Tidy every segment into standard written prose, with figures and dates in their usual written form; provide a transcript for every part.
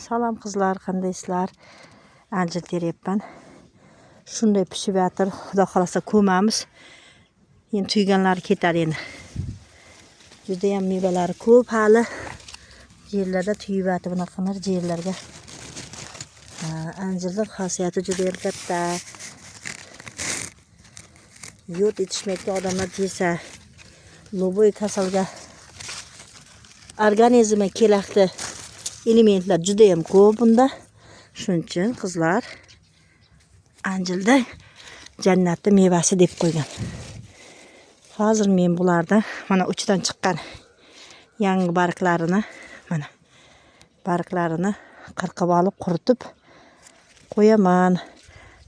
Salom qizlar, qandaysizlar? Anjir teryapman. Shunday pishib yotir. Xudo xolasa ko'mamiz. Endi tuyganlari ketar endi. Juda ham mevalari ko'p hali. Yerlarda tuyib yotib bunaqalar yerlarga. Anjirlar xosiyati juda ham katta. Yod yetishmayotgan odamlar desa, loboy kasalga organizmga kerakli elementlar juda ham ko'p bunda. Shuning uchun qizlar anjirda jannatning mevasi deb qo'ygan. Hozir men bularda mana uchidan chiqqan yangi barglarini mana barglarini qirqib olib quritib qo'yaman.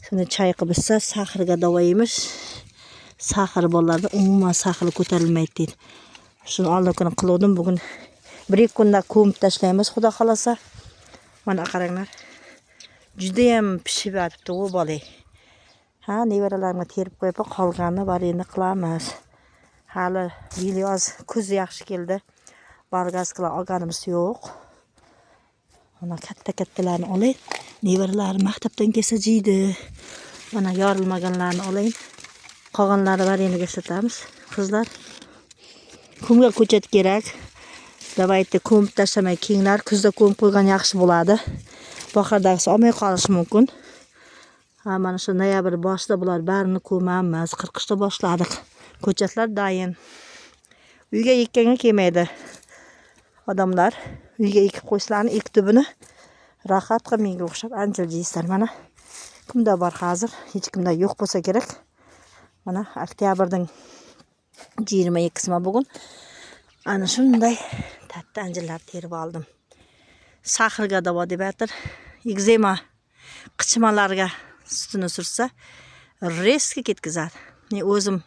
Shuni choy qilib ichsa sahrga davoyimiz. Sahr bolalarda umuman sahri ko'tarilmaydi deydi. Shuni oldin kuni qildim, bugun bir kunda ko'mib tashlaymiz xudo xolasa. Mana qaranglar. Juda ham pishib yotibdi u bola. Nevaralarimga terib qo'yib qolganini bor endi qilamiz. Hali yoz kuz yaxshi keldi. Bargasklar olganimiz yo'q. Mana katta-kattalarni olay. Nevaralar maktabdan kelsa jiydi. Mana yorilmaganlarni olayim. Qolganlari bor endi ko'rsatamiz. Qizlar kumga ko'chat kerak. Davayda ko'mib tashlamay kenglar kuzda ko'mib qo'ygan yaxshi bo'ladi. Bahordagisi olmay qolishi mumkin. Mana shu noyabr boshida bular barini ko'mamiz. Qirqishda boshladik. Ko'chatlar dayin. Uyga ekkanga kelmaydi. Odamlar uyga ekib qo'ysalarni ektibini rohat qilib menga o'xshab anjir yeysizlar. Mana kimda bor hozir, hech kimda yo'q bo'lsa kerak. Mana oktyabrning 22-sima bugun. Ana shunday katta anjirlar terib oldim. Sahrga davo deb aytir. Ekzema qichmalarga sutini sursa reski ketkazadi. Men o'zim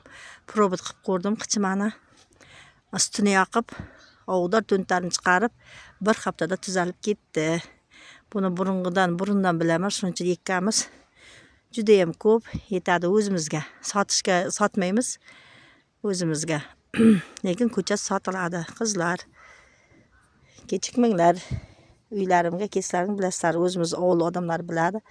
probot qilib ko'rdim qichmani. Sutini yoqib, ovdar to'ntarini chiqarib, bir haftada tuzalib ketdi. Buni burundan bilaman, shuning uchun yekkamiz. Juda ham ko'p yetadi o'zimizga. Sotishga sotmaymiz o'zimizga. Lekin ko'chat sotiladi, qizlar. Kechikmanglar. Uylarimga kelsalaring bilasizlar, o'zimiz ovul odamlar biladi.